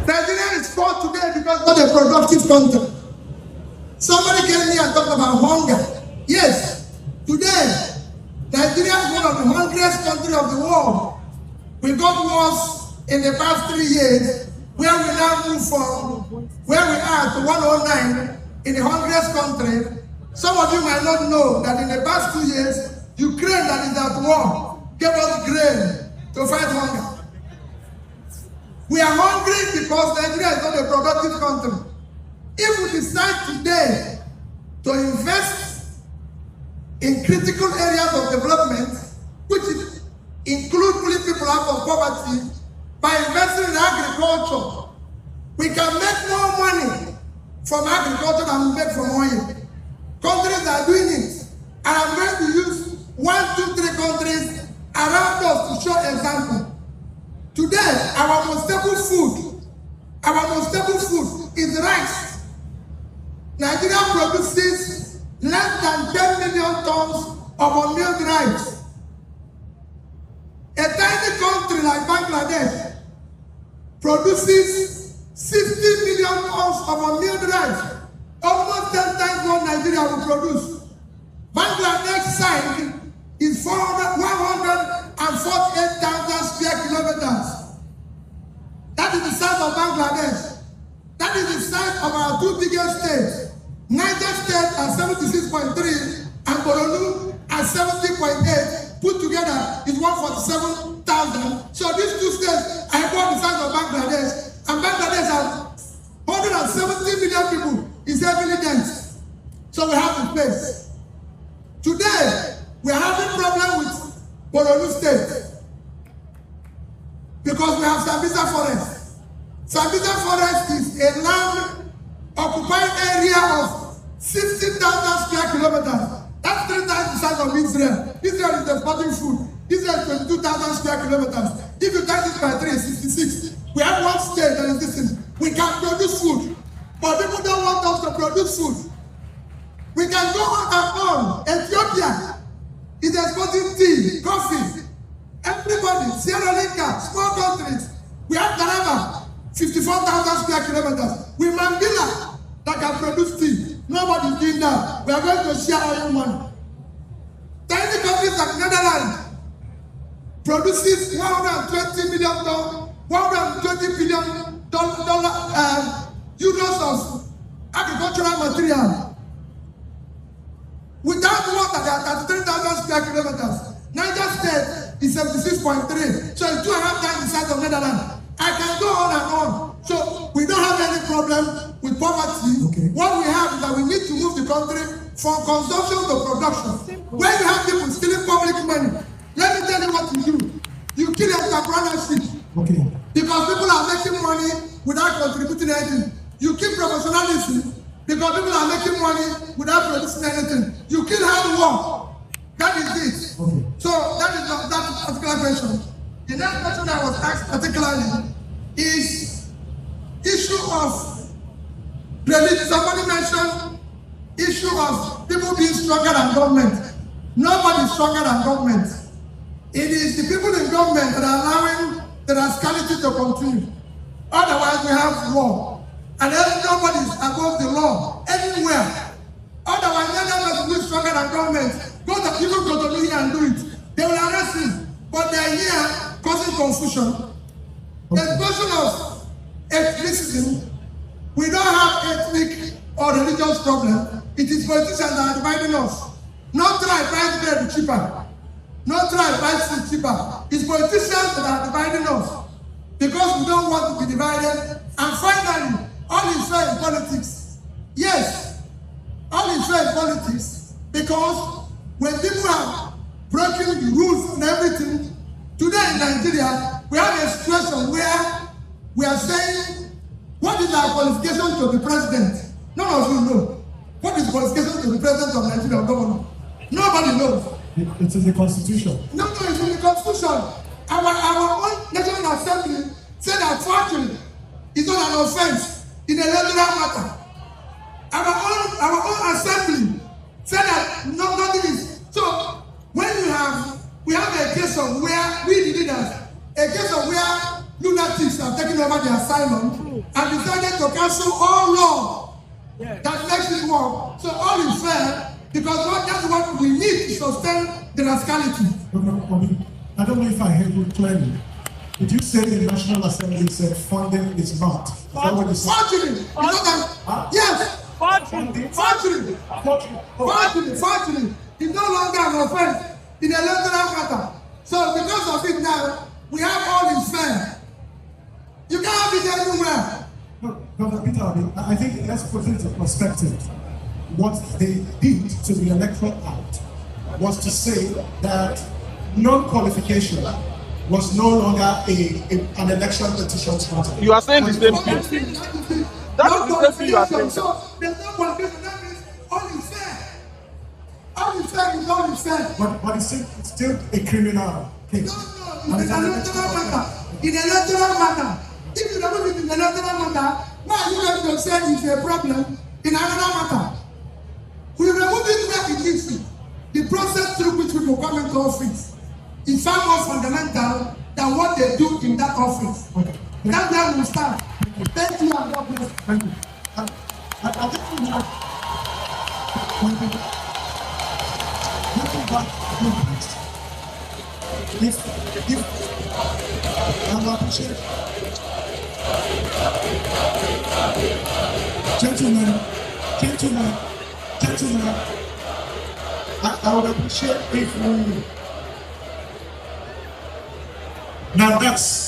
Nigeria is poor today because not a productive country. Somebody came here and talked about hunger. Yes, today, Nigeria is one of the hungriest countries of the world. We got worse in the past 3 years, where we now move from where we are to 109 in the hungriest country. Some of you might not know that in the past 2 years, Ukraine that is at war gave us grain to fight hunger. We are hungry because Nigeria is not a productive country. If we decide today to invest in critical areas of development, which include pulling people out of poverty, by investing in agriculture, we can make more money from agriculture than we make from oil. Countries are doing it. And I'm going to use 1, 2, 3 countries around us to show example. Today, our most staple food is rice. Nigeria produces less than 10 million tons of unmilled rice. A tiny country like Bangladesh produces 60 million tons of unmilled rice, almost 10 times what Nigeria will produce. Bangladesh side is 148,000 square kilometers. That is the size of Bangladesh. That is the size of our 2 biggest states. Niger State at 76.3 and Borno at 70.8. Put together is 147,000. So these 2 states are about the size of Bangladesh. And Bangladesh has 170 million people. It's heavily dense. So we have to face. Today, we are having problem with Borno State. Because we have Sambisa Forest. Sambisa Forest is a land occupied area of 60,000 square kilometers. That's 3 times the size of Israel. Israel is exporting food. Israel is 22,000 square kilometers. If you times it by 3, 66. We have one state that is this. We can produce food. But people don't want us to produce food. We can go on and on. Ethiopia is exporting tea, coffee. Everybody, Sierra Leone, small countries. We have Taraba, 54,000 square kilometers. We Mambila that can produce tea. Nobody is doing that. We are going to share oil money. Tiny countries like Netherlands produces 120 million dollars, 120 billion euros of agricultural material. Without water, there are 33,000 square kilometers. Niger State is 76.3, so it's 2.5 times the size of Netherlands. I can go on and on. So we don't have any problem with poverty. Okay. What we have is that we need to move the country from consumption to production. When you have people stealing public money, let me tell you what you do. You kill entrepreneurship. Okay. Because people are making money without contributing anything. You kill professionalism because people are making money without producing anything. You kill hard work. That is it. Okay. So that is that particular question. The next question I was asked particularly is issue of religion. Somebody mentioned issue of people being stronger than government. Nobody is stronger than government. It is the people in government that are allowing the rascality to continue. Otherwise, we have law. And nobody is above the law anywhere. Otherwise, nobody is stronger than government. People go to here and do it. They will arrest him. But they are here causing confusion. Okay. The question of ethnicity, we don't have ethnic or religious problem. It is politicians that are dividing us. No tribe buys bread cheaper. No tribe buys food cheaper. It's politicians that are dividing us because we don't want to be divided. And finally, all is fair in politics. Yes, all is fair in politics because when people have broken the rules and everything, today in Nigeria, we have a situation where we are saying, what is our qualification to be president? None of you know. What is qualification to be president of Nigeria government? Nobody knows. It is the constitution. No, it's in the constitution. Our own National Assembly said that forgery is not an offense in a electoral matter. Our own assembly said that nothing is. So when we have a case of where we the leaders, a case of where lunatics have taken taken over the asylum and decided to cancel all law that makes it work. So all is fair because that's what we need to sustain the rascality. I don't know if I heard you clearly. Did you say the National Assembly said funding is not? Is that what you said? Fortunately, yes. Fortunately, it's no longer an offense in the electoral matter. So because of it now, we have all is fair. You can't have it everywhere. No, Dr. Peter Obi, I think let's put it into perspective. What they did to the Electoral Act was to say that non-qualification was no longer an election petition sponsor. You are saying the same thing. That is the same thing you are saying. So there's no qualification. That means all is fair. All is fair is all is fair. But it's still a criminal case. No, it's an electoral matter. In electoral matter. If you remove it in the electoral matter, now you have to say it's a problem in another matter. We remove it where it is. The process through which people come into office is far more fundamental than what they do in that office. Okay. That's where we start. Thank you and God bless. Thank you. I think we have I appreciate gentlemen, I would appreciate if we now that's